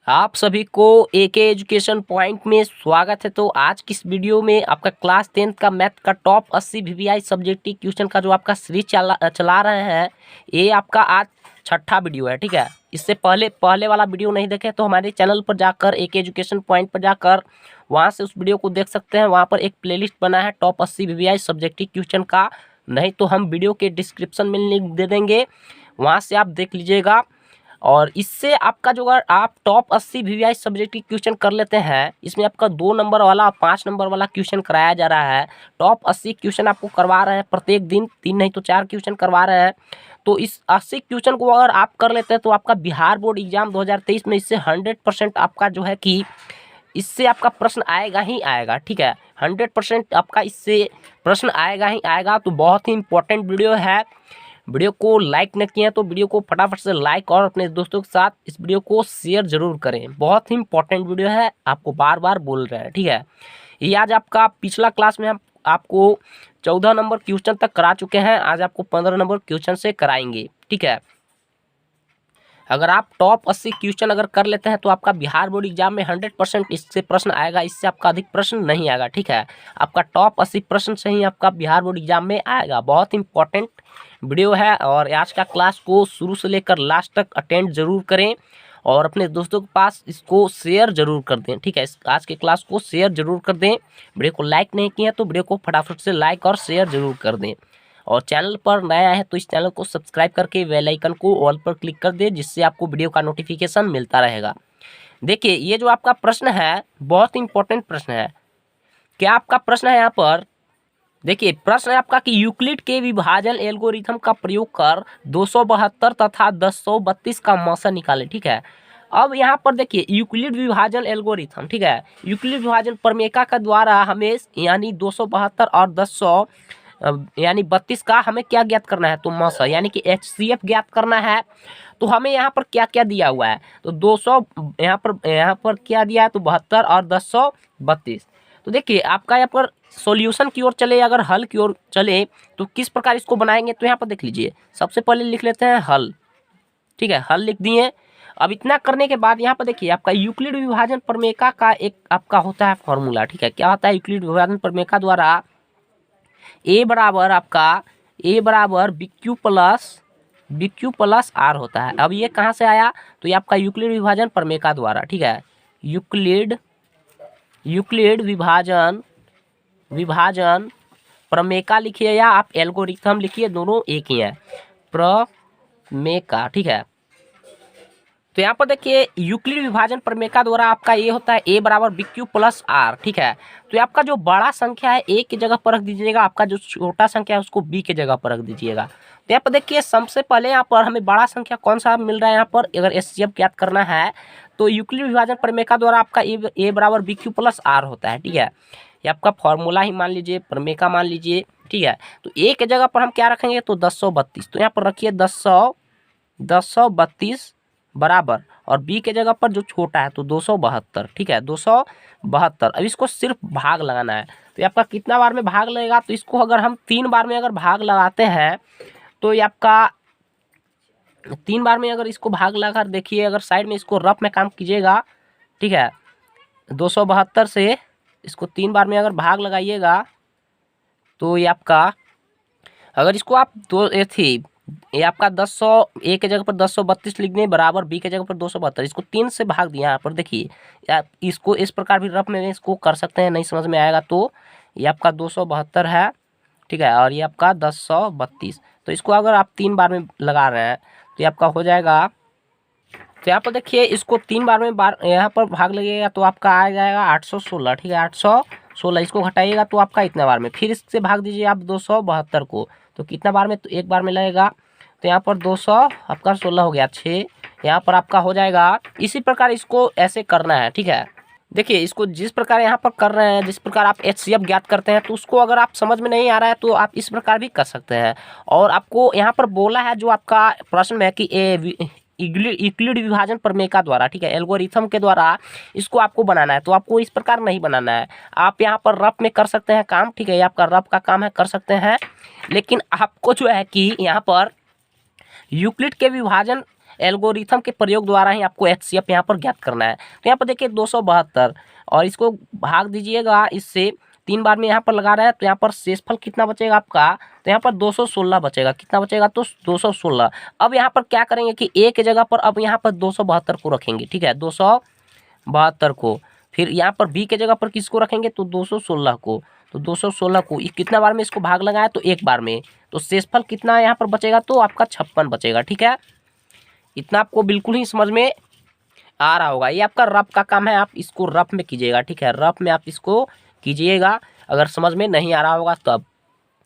आप सभी को एके एजुकेशन पॉइंट में स्वागत है। तो आज की इस वीडियो में आपका क्लास 10th का मैथ का टॉप 80 वीवीआई सब्जेक्टिव क्वेश्चन का जो आपका सीरीज चला रहे हैं, ये आपका आज छठा वीडियो है। ठीक है, इससे पहले वाला वीडियो नहीं देखे तो हमारे चैनल पर जाकर एके एजुकेशन पॉइंट पर जाकर वहाँ से उस वीडियो को देख सकते हैं। वहाँ पर एक प्लेलिस्ट बना है टॉप 80 वीवीआई सब्जेक्टिव क्वेश्चन का, नहीं तो हम वीडियो के डिस्क्रिप्शन में लिंक दे देंगे, वहाँ से आप देख लीजिएगा। और इससे आपका जो अगर आप टॉप 80 वीवीआई सब्जेक्ट की क्वेश्चन कर लेते हैं, इसमें आपका 2 नंबर वाला और 5 नंबर वाला क्वेश्चन कराया जा रहा है। टॉप 80 क्वेश्चन आपको करवा रहे हैं प्रत्येक दिन, 3 नहीं तो 4 क्वेश्चन करवा रहे हैं। तो इस 80 क्वेश्चन को अगर आप कर लेते हैं तो आपका बिहार बोर्ड एग्जाम 2023 में इससे 100% आपका जो है कि इससे आपका प्रश्न आएगा ही आएगा। ठीक है, 100% आपका इससे प्रश्न आएगा ही आएगा। तो बहुत ही इंपॉर्टेंट वीडियो है। वीडियो को लाइक न किए तो वीडियो को फटाफट से लाइक और अपने दोस्तों के साथ इस वीडियो को शेयर जरूर करें। बहुत ही इंपॉर्टेंट वीडियो है, आपको बार बार बोल रहे हैं। ठीक है, ये आज आपका पिछला क्लास में हम आपको 14 नंबर क्वेश्चन तक करा चुके हैं, आज आपको 15 नंबर क्वेश्चन से कराएंगे। ठीक है, अगर आप टॉप 80 क्वेश्चन अगर कर लेते हैं तो आपका बिहार बोर्ड एग्जाम में 100% इससे प्रश्न आएगा, इससे आपका अधिक प्रश्न नहीं आएगा। ठीक है, आपका टॉप 80 प्रश्न से ही आपका बिहार बोर्ड एग्जाम में आएगा। बहुत इंपॉर्टेंट वीडियो है और आज का क्लास को शुरू से लेकर लास्ट तक अटेंड जरूर करें और अपने दोस्तों के पास इसको शेयर जरूर कर दें। ठीक है, आज के क्लास को शेयर जरूर कर दें। वीडियो को लाइक नहीं किया तो वीडियो को फटाफट से लाइक और शेयर जरूर कर दें। और चैनल पर नया है तो इस चैनल को सब्सक्राइब करके बेल आइकन को ऑल पर क्लिक कर दे, जिससे आपको वीडियो का नोटिफिकेशन मिलता रहेगा। देखिए, ये जो आपका प्रश्न है बहुत इंपॉर्टेंट प्रश्न है। क्या आपका प्रश्न है यहाँ पर, देखिए प्रश्न है आपका कि यूक्लिड के विभाजन एल्गोरिथम का प्रयोग कर 272 तथा 1032 का मौसा निकाले। ठीक है, अब यहाँ पर देखिए यूक्लिड विभाजन एल्गोरिथम, ठीक है, यूक्लिड विभाजन प्रमेयिका का द्वारा हमें यानी 272 और 10 यानी 32 का हमें क्या ज्ञात करना है, तो मौसा यानी कि HCF ज्ञात करना है। तो हमें यहाँ पर क्या क्या दिया हुआ है, तो 200 यहाँ पर क्या दिया है, तो 72 और 1032। तो देखिए आपका यहाँ पर सॉल्यूशन की ओर चले, अगर हल की ओर चले तो किस प्रकार इसको बनाएंगे, तो यहाँ पर देख लीजिए। सबसे पहले लिख लेते हैं हल। ठीक है, हल लिख दिए। अब इतना करने के बाद यहाँ पर देखिए आपका यूक्लिड विभाजन प्रमेयिका का एक आपका होता है फॉर्मूला। ठीक है, क्या होता है, यूक्लिड विभाजन प्रमेयिका द्वारा ए बराबर आपका ए बराबर BQ प्लस आर होता है। अब ये कहाँ से आया, तो ये आपका यूक्लिड विभाजन प्रमेयिका द्वारा। ठीक है, यूक्लिड विभाजन प्रमेयिका लिखिए या आप एल्गोरिथम लिखिए, दोनों एक ही है, प्रमेयिका। ठीक है, तो यहाँ पर देखिए यूक्लिड विभाजन प्रमेयिका द्वारा आपका ये होता है ए बराबर BQ प्लस आर। ठीक है, तो आपका जो बड़ा संख्या है ए की जगह पर रख दीजिएगा, आपका जो छोटा संख्या है उसको बी की जगह पर रख दीजिएगा। तो यहाँ पर देखिए सबसे पहले यहाँ पर हमें बड़ा संख्या कौन सा मिल रहा है, यहाँ पर अगर HCF ज्ञात करना है तो यूक्लिड विभाजन प्रमेयिका द्वारा आपका ए बराबर BQ प्लस आर होता है। ठीक है, ये आपका फॉर्मूला ही मान लीजिए, प्रमेयिका मान लीजिए। ठीक है, तो ए की जगह पर हम क्या रखेंगे, तो 1032। तो यहाँ पर रखिए 1032 बराबर, और बी के जगह पर जो छोटा है तो 272। ठीक है, 272। अब इसको सिर्फ भाग लगाना है, तो आपका कितना बार में भाग लगेगा, तो इसको अगर हम 3 बार में अगर भाग लगाते हैं तो ये आपका 3 बार में अगर इसको भाग लगाकर देखिए, अगर साइड में इसको रफ में काम कीजिएगा। ठीक है, 272 से इसको 3 बार में अगर भाग लगाइएगा तो ये आपका, अगर इसको आप ये आपका 10 ए के जगह पर 1032 लिख दें बराबर बी के जगह पर 272, इसको 3 से भाग दिया। यहाँ पर देखिए आप इसको इस प्रकार भी रफ में इसको कर सकते हैं, नहीं समझ में आएगा तो ये आपका 272 है। ठीक है, और ये आपका 1032, तो इसको अगर आप 3 बार में लगा रहे हैं तो ये आपका हो जाएगा। तो यहाँ पर देखिए इसको 3 बार में यहाँ पर भाग लगेगा तो आपका आ जाएगा 816। ठीक है, 816, इसको घटाइएगा तो आपका इतना बार में, फिर इससे भाग दीजिए आप 272 को, तो कितना बार में, तो एक बार में लगेगा। तो यहाँ पर 200 आपका 16 हो गया, 6 यहाँ पर आपका हो जाएगा। इसी प्रकार इसको ऐसे करना है। ठीक है, देखिए इसको जिस प्रकार यहाँ पर कर रहे हैं, जिस प्रकार आप HCF ज्ञात करते हैं, तो उसको अगर आप समझ में नहीं आ रहा है तो आप इस प्रकार भी कर सकते हैं। और आपको यहाँ पर बोला है जो आपका प्रश्न में कि यूक्लिड विभाजन प्रमेयिका द्वारा, ठीक है, एल्गोरिथम के द्वारा इसको आपको बनाना है, तो आपको इस प्रकार नहीं बनाना है। आप यहाँ पर रफ में कर सकते हैं काम। ठीक है, ये आपका रफ का काम है, कर सकते हैं, लेकिन आपको जो है कि यहाँ पर यूक्लिड के विभाजन एल्गोरिथम के प्रयोग द्वारा ही आपको एचसीएफ यहाँ पर ज्ञात करना है। तो यहाँ पर देखिए 272 और इसको भाग दीजिएगा इससे, 3 बार में यहाँ पर लगा रहा है तो यहाँ पर शेषफल कितना बचेगा आपका, तो यहाँ पर 216 बचेगा। कितना बचेगा, तो 216। अब यहाँ पर क्या करेंगे कि ए के जगह पर अब यहाँ पर 272 को रखेंगे, ठीक है, 272 को। फिर यहाँ पर बी के जगह पर किसको रखेंगे, तो 216 को। तो 216 को कितना बार में इसको भाग लगाया, तो 1 बार में। तो शेषफल कितना यहाँ पर बचेगा, तो आपका 56 बचेगा, ठीक है। इतना आपको बिल्कुल ही समझ में आ रहा होगा। ये आपका रफ का काम है, आप इसको रफ में कीजिएगा, ठीक है, रफ में आप इसको कीजिएगा। अगर समझ में नहीं आ रहा होगा तो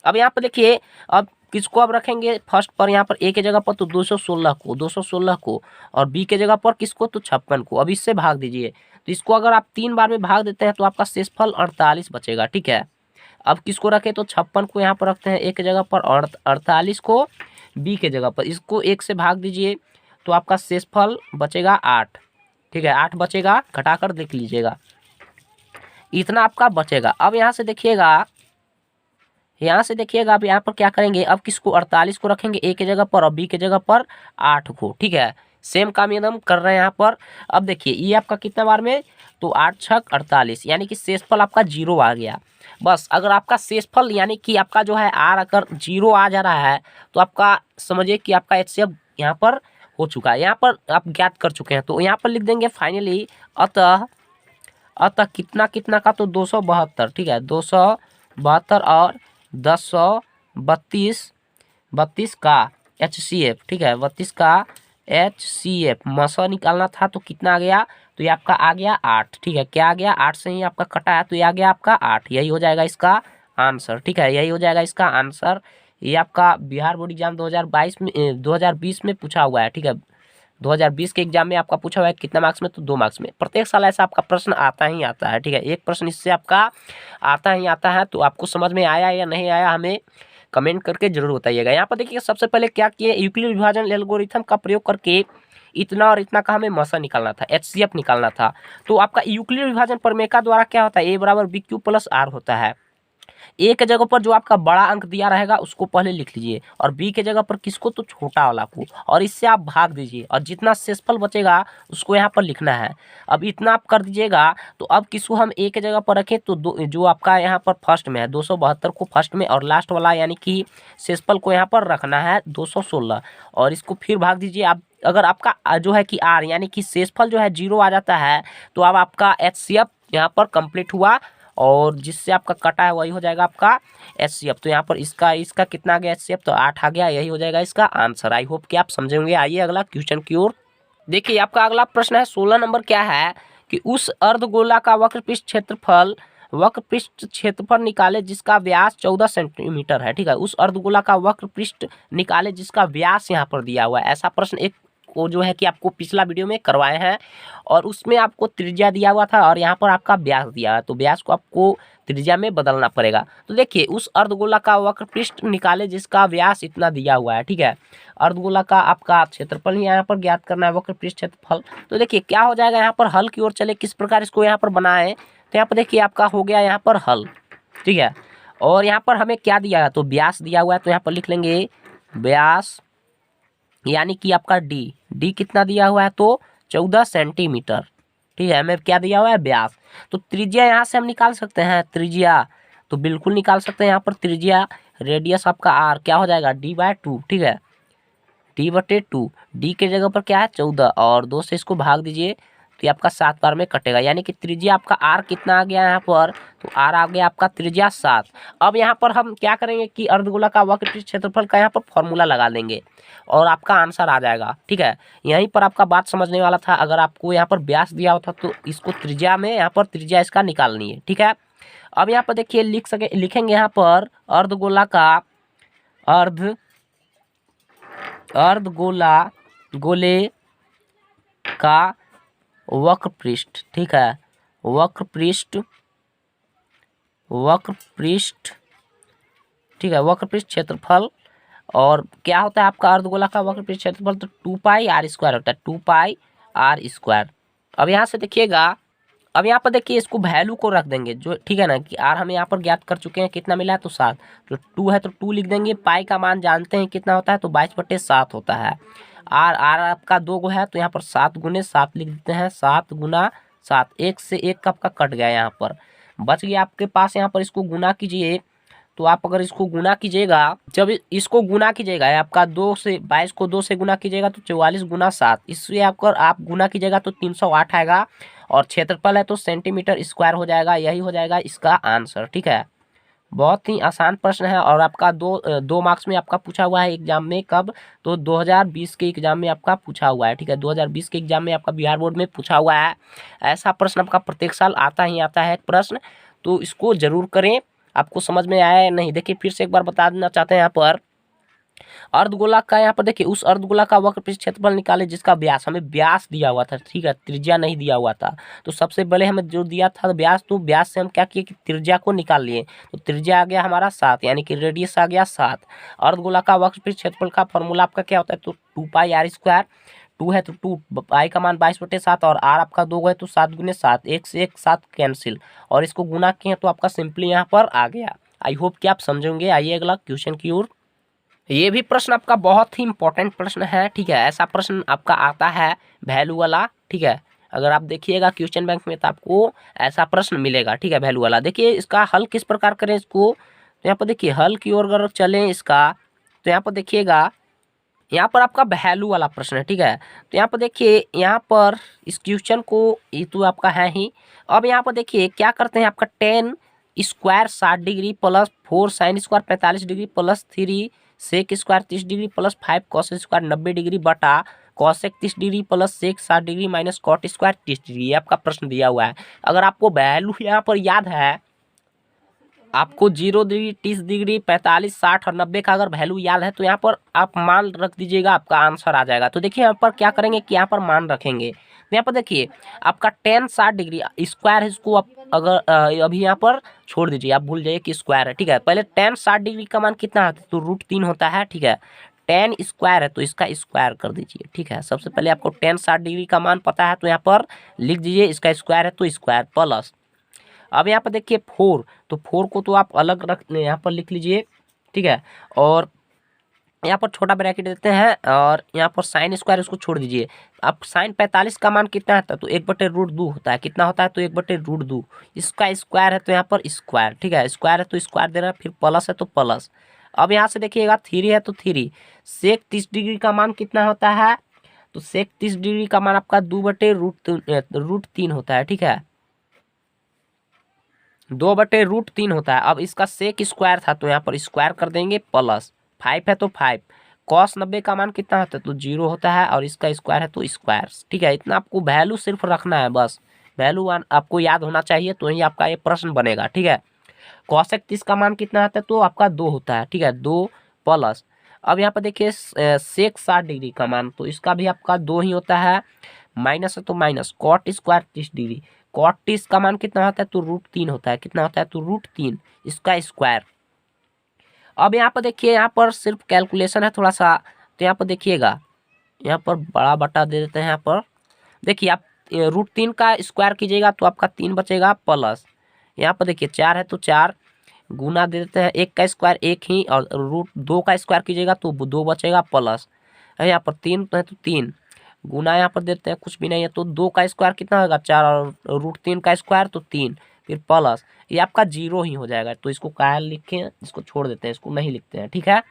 अब यहाँ पर देखिए, अब किसको अब रखेंगे फर्स्ट पर, यहाँ पर ए के जगह पर तो 216 को और बी के जगह पर किसको, तो 56 को। अब इससे भाग दीजिए, तो इसको अगर आप 3 बार में भाग देते हैं तो आपका शेषफल 48 बचेगा, ठीक है। अब किसको रखें, तो 56 को यहाँ पर रखते हैं ए के जगह पर और 48 को बी के जगह पर। इसको 1 से भाग दीजिए तो आपका शेषफल बचेगा 8, ठीक है, 8 बचेगा, घटाकर देख लीजिएगा, इतना आपका बचेगा। अब यहाँ से देखिएगा, अब यहाँ पर क्या करेंगे, अब किसको 48 को रखेंगे ए के जगह पर और बी के जगह पर 8 को, ठीक है। सेम काम एकदम कर रहे हैं यहाँ पर। अब देखिए ये आपका कितना बार में, तो 8 छक 48, यानी कि शेषफल आपका 0 आ गया। बस अगर आपका शेषफल यानी कि आपका जो है आर अगर 0 आ जा रहा है तो आपका समझिए कि आपका एचसीएफ यहाँ पर हो चुका है, यहाँ पर आप ज्ञात कर चुके हैं। तो यहाँ पर लिख देंगे फाइनली अतः कितना कितना का, तो 272, ठीक है, 272 और 1032 का एचसीएफ, ठीक है, 32 का एचसीएफ मसा निकालना था। तो कितना आ गया, तो ये आपका आ गया 8, ठीक है। क्या आ गया, 8 से ही आपका कटा है तो ये आ गया आपका 8। यही हो जाएगा इसका आंसर, ठीक है, यही हो जाएगा इसका आंसर। ये आपका बिहार बोर्ड एग्जाम 2020 में पूछा हुआ है, ठीक है। 2020 के एग्जाम में आपका पूछा हुआ है कितना मार्क्स में, तो 2 मार्क्स में। प्रत्येक साल ऐसा आपका प्रश्न आता ही आता है, ठीक है, एक प्रश्न इससे आपका आता ही आता है। तो आपको समझ में आया या नहीं आया हमें कमेंट करके जरूर बताइएगा। यहाँ पर देखिए सबसे पहले क्या किए, यूक्लिड विभाजन एल्गोरिथम का प्रयोग करके इतना और इतना का हमें मसा निकालना था, एचसीएफ निकालना था। तो आपका यूक्लिड विभाजन प्रमेय द्वारा क्या होता है, ए बराबर बी क्यू प्लस आर होता है। ए के जगह पर जो आपका बड़ा अंक दिया रहेगा उसको पहले लिख लीजिए और बी के जगह पर किसको, तो छोटा वाला को, और इससे आप भाग दीजिए और जितना शेषफल बचेगा उसको यहाँ पर लिखना है। अब इतना आप कर दीजिएगा। तो अब किसको हम ए के जगह पर रखें, तो जो आपका यहाँ पर फर्स्ट में है 272 को फर्स्ट में, और लास्ट वाला यानी कि शेषफल को यहाँ पर रखना है 216 और इसको फिर भाग दीजिए। आप अगर आपका जो है कि आर यानी कि शेषफल जो है 0 आ जाता है तो अब आपका एचसीएफ यहाँ पर कंप्लीट हुआ और जिससे आपका कटा है वही हो जाएगा आपका एचसीएफ। तो यहाँ पर इसका कितना आ गया एचसीएफ, तो 8 आ गया, यही हो जाएगा इसका आंसर। आई होप कि आप समझेंगे। आइए अगला क्वेश्चन की ओर देखिए। आपका अगला प्रश्न है 16 नंबर, क्या है कि उस अर्धगोला का वक्रपृष्ठ क्षेत्रफल निकाले जिसका व्यास 14 सेंटीमीटर है, ठीक है। उस अर्धगोला का वक्रपृष्ठ निकाले जिसका व्यास यहाँ पर दिया हुआ है। ऐसा प्रश्न एक को जो है कि आपको पिछला वीडियो में करवाए हैं और उसमें आपको त्रिज्या दिया हुआ था और यहाँ पर आपका व्यास दिया है, तो व्यास को आपको त्रिज्या में बदलना पड़ेगा। तो देखिए उस अर्धगोला का वक्रपृष्ठ निकाले जिसका व्यास इतना दिया हुआ है, ठीक है। अर्धगोला का आपका क्षेत्रफल ही यहाँ पर ज्ञात करना है, वक्रपृष्ठ क्षेत्रफल। तो देखिए क्या हो जाएगा, यहाँ पर हल की ओर चले, किस प्रकार इसको यहाँ पर बनाए। तो यहाँ पर देखिए आपका हो गया यहाँ पर हल, ठीक है। और यहाँ पर हमें क्या दिया है, तो व्यास दिया हुआ है, तो यहाँ पर लिख लेंगे व्यास यानी कि आपका डी कितना दिया हुआ है, तो 14 सेंटीमीटर, ठीक है। हमें क्या दिया हुआ है, व्यास। तो त्रिज्या यहाँ से हम निकाल सकते हैं, त्रिज्या तो बिल्कुल निकाल सकते हैं। यहाँ पर त्रिज्या रेडियस आपका आर क्या हो जाएगा, d/2, ठीक है, d/2। डी के जगह पर क्या है 14 और 2 से इसको भाग दीजिए तो ये आपका 7 बार में कटेगा, यानी कि त्रिज्या आपका आर कितना आ गया यहाँ पर, तो आर आ गया आपका त्रिज्या 7। अब यहाँ पर हम क्या करेंगे कि अर्धगोला का वक्रपृष्ठ क्षेत्रफल का यहाँ पर फॉर्मूला लगा देंगे और आपका आंसर आ जाएगा, ठीक है। यहीं पर आपका बात समझने वाला था। अगर आपको यहाँ पर व्यास दिया होता तो इसको त्रिज्या में यहाँ पर त्रिज्या इसका निकालनी है, ठीक है। अब यहाँ पर देखिए लिखेंगे यहाँ पर अर्धगोला का गोले का वक्रपृष्ठ, ठीक है, वक्रपृष्ठ, ठीक है, वक्रपृष्ठ क्षेत्रफल। और क्या होता है आपका अर्धगोला का वक्रपृष्ठ क्षेत्रफल, तो 2πr² होता है, 2πr²। अब यहाँ से देखिएगा, अब यहाँ पर देखिए इसको वैल्यू को रख देंगे जो, ठीक है ना, कि आर हमें यहाँ पर ज्ञात कर चुके हैं कितना मिला है, तो 7। तो 2 है तो 2 लिख देंगे। पाई का मान जानते हैं कितना होता है, तो 22/7 होता है। आर आर आपका 2 गो है तो यहाँ पर 7 गुने 7 लिख देते हैं। 7 गुना 7, 1 से 1 आपका कट गया, यहाँ पर बच गया आपके पास। यहाँ पर इसको गुना कीजिए तो आप अगर इसको गुना कीजिएगा, जब इसको गुना कीजिएगा आपका 2 से 22 को 2 से गुना कीजिएगा तो 44 गुना 7, इससे आपको आप गुना कीजिएगा तो 308 आएगा। और क्षेत्रफल है तो सेंटीमीटर स्क्वायर हो जाएगा। यही हो जाएगा इसका आंसर। ठीक है, बहुत ही आसान प्रश्न है और आपका दो मार्क्स में आपका पूछा हुआ है एग्जाम में। कब? तो 2020 के एग्जाम में आपका पूछा हुआ है। ठीक है, 2020 के एग्जाम में आपका बिहार बोर्ड में पूछा हुआ है। ऐसा प्रश्न आपका प्रत्येक साल आता ही आता है प्रश्न, तो इसको जरूर करें। आपको समझ में आया या नहीं? देखिए फिर से एक बार बता देना चाहते हैं यहाँ पर अर्धगोला का, यहाँ पर देखिए उस अर्धगोला का वक्र पृष्ठ क्षेत्रफल निकाले जिसका व्यास, हमें व्यास दिया हुआ था। ठीक है, त्रिज्या नहीं दिया हुआ था। तो सबसे पहले हमें जो दिया था व्यास, तो व्यास से हम क्या किए कि त्रिज्या को निकाल लिए। तो त्रिज्या आ गया हमारा 7, यानी कि रेडियस आ गया 7। अर्धगोला का वक्र पृष्ठ क्षेत्रफल का फॉर्मूला आपका क्या होता है? तो 2πr²। 2 है तो 2 का मान 22/7 और आर आपका 2 है तो 7 गुने 7, 1 से 1 7 कैंसिल, और इसको गुना किए तो आपका सिंपली यहाँ पर आ गया। आई होप कि आप समझेंगे। आइए अगला क्वेश्चन की ओर। ये भी प्रश्न आपका बहुत ही इंपॉर्टेंट प्रश्न है। ठीक है, ऐसा प्रश्न आपका आता है वैल्यू वाला। ठीक है, अगर आप देखिएगा क्वेश्चन बैंक में तो आपको ऐसा प्रश्न मिलेगा। ठीक है, वैल्यू वाला। देखिए इसका हल किस प्रकार करें इसको, तो यहाँ पर देखिए हल की ओर अगर चलें इसका, तो यहाँ पर देखिएगा यहाँ पर आपका वैल्यू वाला प्रश्न है। ठीक है, तो यहाँ पर देखिए यहाँ पर इस क्वेश्चन को, ये तो आपका है ही। अब यहाँ पर देखिए क्या करते हैं, आपका 10 square 60 degree plus 4 sine square 45 degree plus 3 sec square 30 degree plus 5 cos square 90 degree बटा cosec 30 degree plus sec 60 degree minus cot square 30 degree, ये आपका प्रश्न दिया हुआ है। अगर आपको वैल्यू यहाँ पर याद है, आपको 0 डिग्री 30 डिग्री 45 60 और 90 का अगर वैल्यू याद है तो यहाँ पर आप मान रख दीजिएगा, आपका आंसर आ जाएगा। तो देखिए यहाँ पर क्या करेंगे कि यहाँ पर मान रखेंगे। तो यहाँ पर देखिए आपका 10 60 डिग्री स्क्वायर है, इसको आप अगर अभी यहाँ पर छोड़ दीजिए, आप भूल जाइए कि स्क्वायर है। ठीक है, पहले 10 60 डिग्री का मान कितना होता है? तो √3 होता है। ठीक है, 10 स्क्वायर है तो इसका स्क्वायर कर दीजिए। ठीक है, सबसे पहले आपको 10 60 डिग्री का मान पता है तो यहाँ पर लिख दीजिए, इसका स्क्वायर है तो स्क्वायर प्लस। अब यहाँ पर देखिए 4, तो 4 को तो आप अलग रख यहाँ पर लिख लीजिए। ठीक है, और यहाँ पर छोटा ब्रैकेट देते हैं और यहाँ पर साइन स्क्वायर इसको छोड़ दीजिए। अब साइन 45 का मान कितना आता है? तो 1/√2 होता है। कितना होता है? तो 1/√2। इसका स्क्वायर है तो यहाँ पर स्क्वायर। ठीक है, स्क्वायर है तो स्क्वायर दे रहा है, फिर प्लस है तो प्लस। अब यहाँ से देखिएगा 3 है तो 3 सेक 30 डिग्री का मान कितना होता है? तो सेक 30 डिग्री का मान आपका 2/√3 होता है। ठीक है, 2/√3 होता है। अब इसका सेक स्क्वायर था तो यहाँ पर स्क्वायर कर देंगे प्लस 5 है तो 5। कॉस 90 का मान कितना होता है? तो 0 होता है और इसका स्क्वायर है तो स्क्वायर। ठीक है, इतना आपको वैल्यू सिर्फ रखना है, बस वैल्यू आपको याद होना चाहिए तो ही आपका ये प्रश्न बनेगा। ठीक है, कॉसेक 30 का मान कितना आता है? तो आपका 2 होता है। ठीक है, 2 प्लस। अब यहाँ पर देखिए सेक 60 डिग्री का मान, तो इसका भी आपका 2 ही होता है। माइनस है तो minus cot square 30 degree, cot 30 का मान कितना होता है? तो √3 होता है। कितना होता है? तो √3, इसका स्क्वायर। अब यहाँ पर देखिए यहाँ पर सिर्फ कैलकुलेशन है थोड़ा सा, तो यहाँ पर देखिएगा यहाँ पर बड़ा बटा दे देते हैं। यहाँ पर देखिए आप √3 का स्क्वायर कीजिएगा तो आपका 3 बचेगा प्लस। यहाँ पर देखिए 4 है तो 4 गुना दे देते हैं, 1 का स्क्वायर 1 ही, और √2 का स्क्वायर कीजिएगा तो 2 बचेगा प्लस। यहाँ पर 3 है तो 3 गुना यहाँ पर देते हैं, कुछ भी नहीं है तो 2 का स्क्वायर कितना होगा? 4, और √3 का स्क्वायर तो 3, फिर प्लस। ये आपका 0 ही हो जाएगा, तो इसको क्या लिखें? इसको छोड़ देते हैं, इसको नहीं लिखते हैं। ठीक है,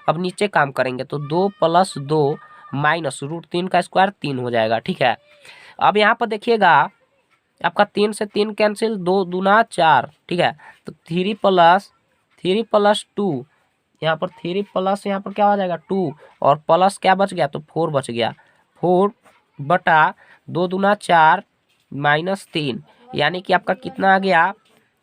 अब नीचे काम करेंगे तो 2 + 2 माइनस √3 का स्क्वायर 3 हो जाएगा। ठीक है, अब यहाँ पर देखिएगा आपका 3 से 3 कैंसिल, 2 दूना 4। ठीक है, तो 3 + 2, यहाँ पर 3 प्लस यहाँ पर क्या हो जाएगा? 2, और प्लस क्या बच गया? तो 4 बच गया। 4 बटा 2 दूना 4 माइनस 3, यानी कि आपका कितना आ गया?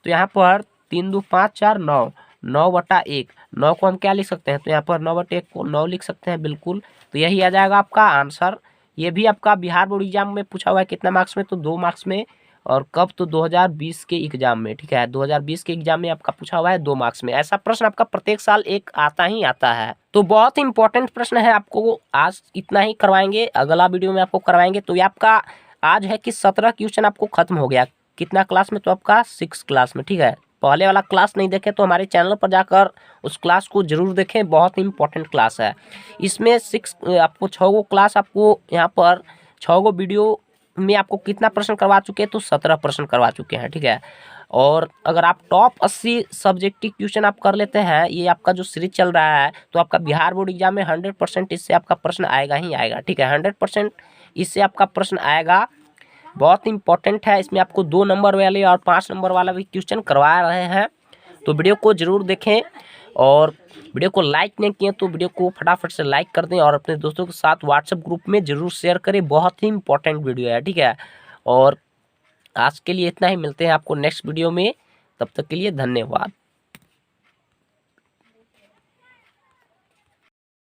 तो यहाँ पर 3 2 5 4 9, 9/1। 9 को हम क्या लिख सकते हैं? तो यहाँ पर 9/1 को 9 लिख सकते हैं, बिल्कुल। तो यही आ जाएगा आपका आंसर। ये भी आपका बिहार बोर्ड एग्जाम में पूछा हुआ है। कितना मार्क्स में? तो 2 मार्क्स में। और कब? तो 2020 के एग्जाम में। ठीक है, 2020 के एग्जाम में आपका पूछा हुआ है 2 मार्क्स में। ऐसा प्रश्न आपका प्रत्येक साल एक आता ही आता है, तो बहुत ही इंपॉर्टेंट प्रश्न है। आपको आज इतना ही करवाएंगे, अगला वीडियो में आपको करवाएंगे। तो ये आपका आज है कि 17 क्वेश्चन आपको खत्म हो गया। कितना क्लास में? तो आपका 6 क्लास में। ठीक है, पहले वाला क्लास नहीं देखे तो हमारे चैनल पर जाकर उस क्लास को ज़रूर देखें, बहुत ही इंपॉर्टेंट क्लास है। इसमें आपको 6 क्लास आपको यहाँ पर 6 वीडियो में आपको कितना प्रश्न करवा चुके हैं, तो 17 प्रश्न करवा चुके हैं, ठीक है। और अगर आप टॉप 80 सब्जेक्टिव क्वेश्चन आप कर लेते हैं, ये आपका जो सीरीज चल रहा है, तो आपका बिहार बोर्ड एग्जाम में 100% इससे आपका प्रश्न आएगा ही आएगा, ठीक है। 100% इससे आपका प्रश्न आएगा, बहुत इंपॉर्टेंट है। इसमें आपको 2 नंबर वाले और 5 नंबर वाला भी क्वेश्चन करवा रहे हैं, तो वीडियो को ज़रूर देखें। और वीडियो को लाइक नहीं किए तो वीडियो को फटाफट से लाइक कर दें और अपने दोस्तों के साथ व्हाट्सएप ग्रुप में ज़रूर शेयर करें, बहुत ही इंपॉर्टेंट वीडियो है, ठीक है। और आज के लिए इतना ही, मिलते हैं आपको नेक्स्ट वीडियो में, तब तक के लिए धन्यवाद।